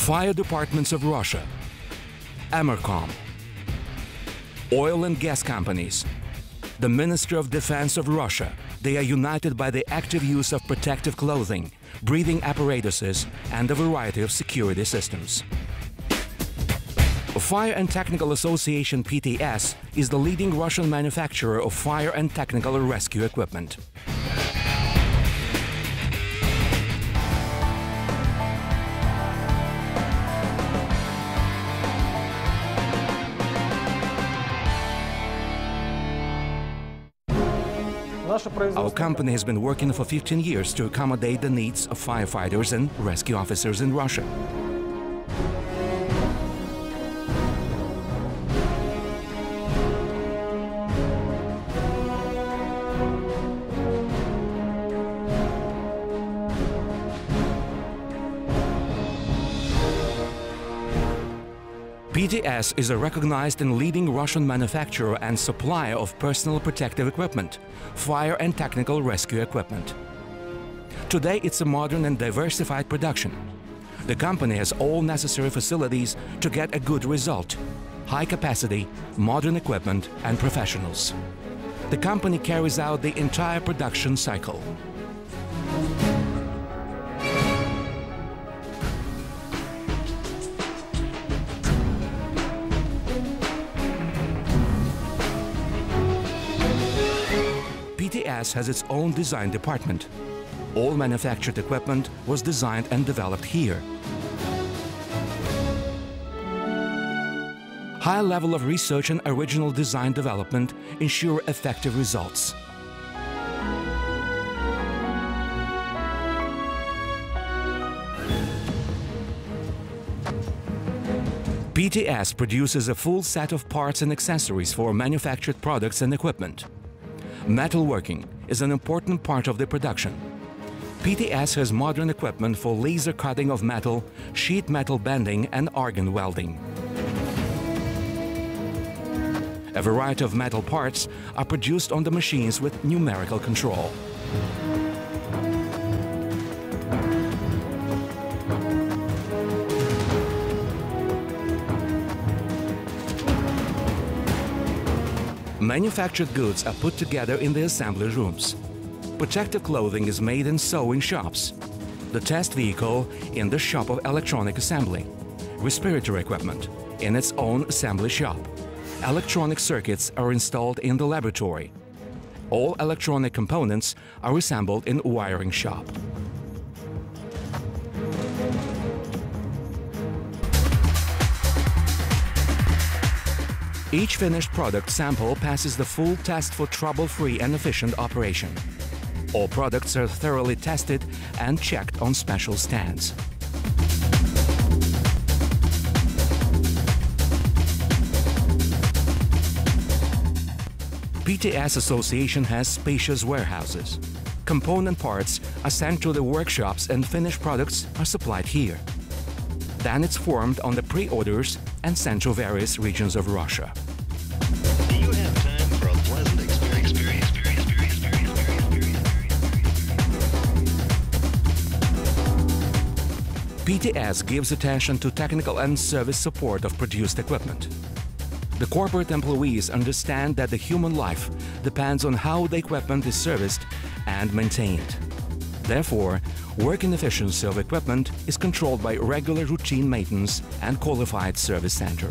Fire departments of Russia, Amercom, oil and gas companies, the Ministry of Defense of Russia. They are united by the active use of protective clothing, breathing apparatuses, and a variety of security systems. Fire and Technical Association PTS is the leading Russian manufacturer of fire and technical rescue equipment. Our company has been working for 15 years to accommodate the needs of firefighters and rescue officers in Russia. PTS is a recognized and leading Russian manufacturer and supplier of personal protective equipment, fire and technical rescue equipment. Today it's a modern and diversified production. The company has all necessary facilities to get a good result: high capacity, modern equipment and professionals. The company carries out the entire production cycle. PTS has its own design department. All manufactured equipment was designed and developed here. High level of research and original design development ensure effective results. PTS produces a full set of parts and accessories for manufactured products and equipment. Metalworking is an important part of the production. PTS has modern equipment for laser cutting of metal, sheet metal bending and argon welding. A variety of metal parts are produced on the machines with numerical control. Manufactured goods are put together in the assembly rooms. Protective clothing is made in sewing shops. The test vehicle in the shop of electronic assembly. Respiratory equipment in its own assembly shop. Electronic circuits are installed in the laboratory. All electronic components are assembled in wiring shop. Each finished product sample passes the full test for trouble-free and efficient operation. All products are thoroughly tested and checked on special stands. PTS Association has spacious warehouses. Component parts are sent to the workshops and finished products are supplied here. Then it's formed on the pre-orders and sent to various regions of Russia. Do you have time for a pleasant experience? PTS gives attention to technical and service support of produced equipment. The corporate employees understand that the human life depends on how the equipment is serviced and maintained. Therefore, working efficiency of equipment is controlled by regular routine maintenance and qualified service center.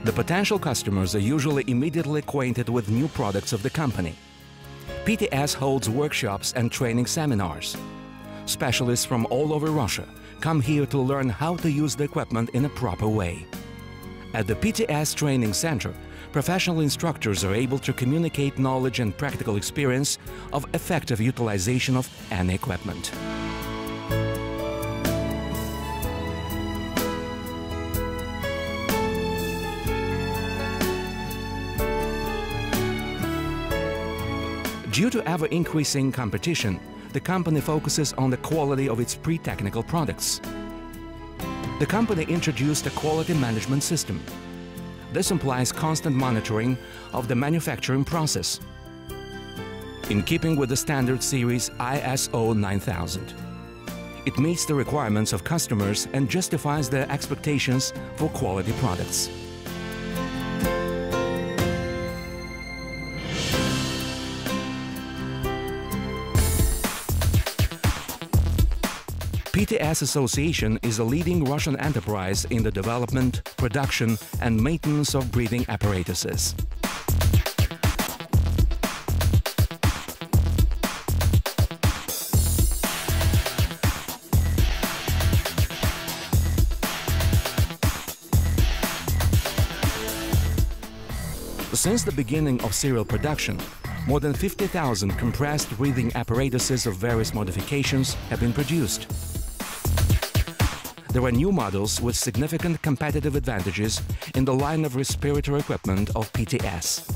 The potential customers are usually immediately acquainted with new products of the company. PTS holds workshops and training seminars. Specialists from all over Russia come here to learn how to use the equipment in a proper way. At the PTS Training Center, professional instructors are able to communicate knowledge and practical experience of effective utilization of any equipment. Due to ever-increasing competition, the company focuses on the quality of its pre-technical products. The company introduced a quality management system. This implies constant monitoring of the manufacturing process, in keeping with the standard series ISO 9000. It meets the requirements of customers and justifies their expectations for quality products. PTS Association is a leading Russian enterprise in the development, production and maintenance of breathing apparatuses. Since the beginning of serial production, more than 50,000 compressed breathing apparatuses of various modifications have been produced. There are new models with significant competitive advantages in the line of respiratory equipment of PTS.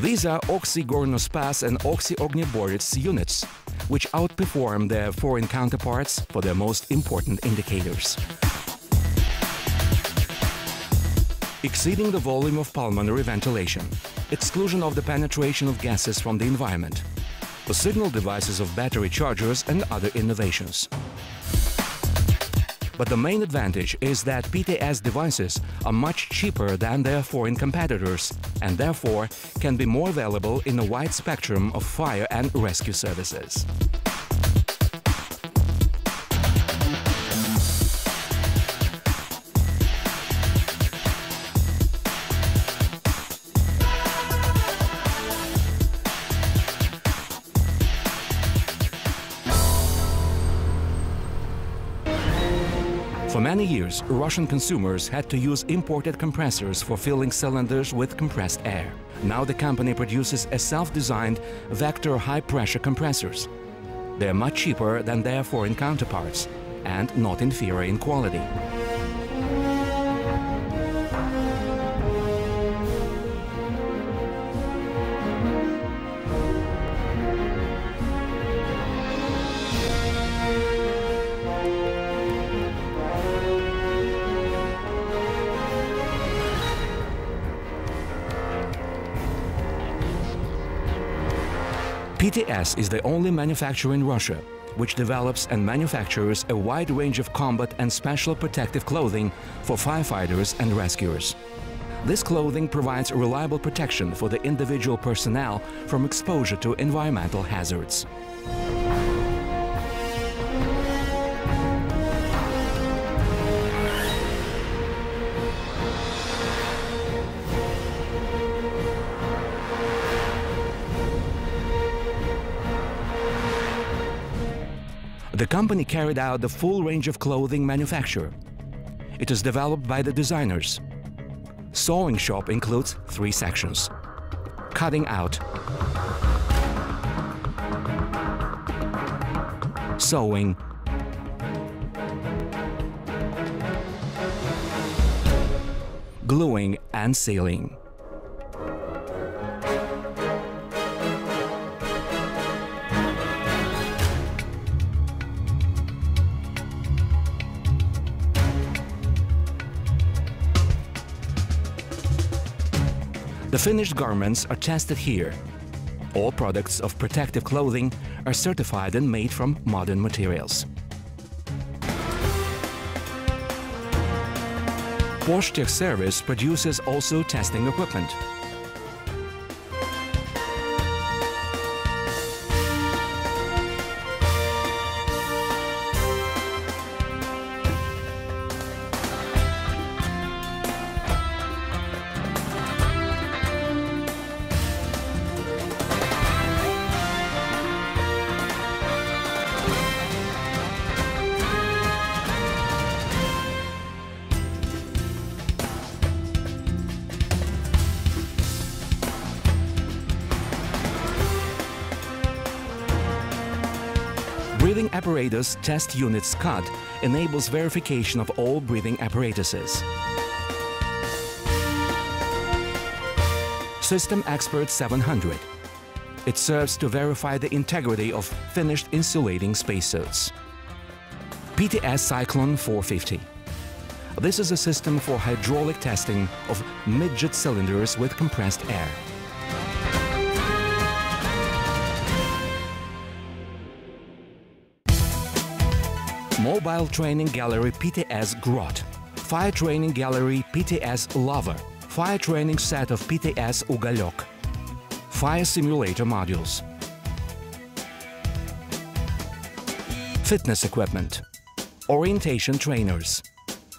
These are oxygornospas and oxyogniborits units, which outperform their foreign counterparts for their most important indicators. Exceeding the volume of pulmonary ventilation, exclusion of the penetration of gases from the environment, the signal devices of battery chargers and other innovations. But the main advantage is that PTS devices are much cheaper than their foreign competitors and therefore can be more available in a wide spectrum of fire and rescue services. For many years, Russian consumers had to use imported compressors for filling cylinders with compressed air. Now the company produces a self-designed vector high-pressure compressors. They are much cheaper than their foreign counterparts and not inferior in quality. PTS is the only manufacturer in Russia which develops and manufactures a wide range of combat and special protective clothing for firefighters and rescuers. This clothing provides reliable protection for the individual personnel from exposure to environmental hazards. The company carried out the full range of clothing manufacture. It is developed by the designers. Sewing shop includes 3 sections: cutting out, sewing, gluing and sealing. The finished garments are tested here. All products of protective clothing are certified and made from modern materials. Porsche Tech Service produces also testing equipment. Breathing apparatus test unit SCUD enables verification of all breathing apparatuses. System Expert 700. It serves to verify the integrity of finished insulating spacesuits. PTS Cyclone 450. This is a system for hydraulic testing of midget cylinders with compressed air. Mobile Training Gallery PTS Grot, Fire Training Gallery PTS Lover, Fire Training Set of PTS Ugalyok, Fire Simulator Modules, Fitness Equipment, Orientation Trainers,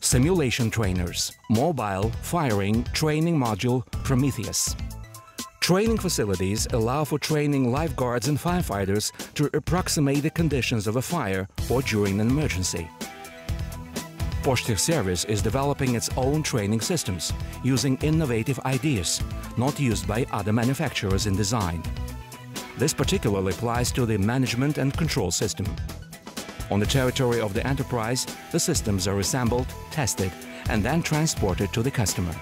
Simulation Trainers, Mobile Firing Training Module Prometheus. Training facilities allow for training lifeguards and firefighters to approximate the conditions of a fire or during an emergency. Service is developing its own training systems, using innovative ideas not used by other manufacturers in design. This particularly applies to the management and control system. On the territory of the enterprise, the systems are assembled, tested, and then transported to the customer.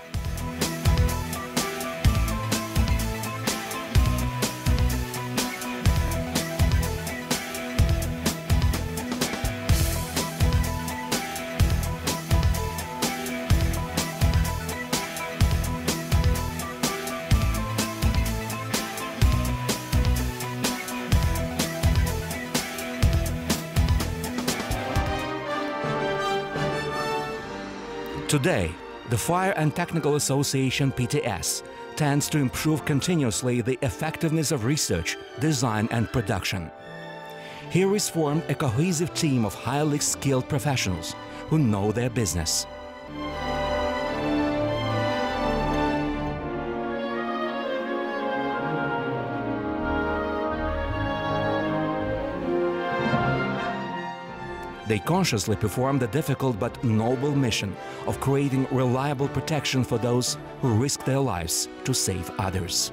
Today, the Fire and Technical Association PTS tends to improve continuously the effectiveness of research, design and production. Here is formed a cohesive team of highly skilled professionals who know their business. They consciously perform the difficult but noble mission of creating reliable protection for those who risk their lives to save others.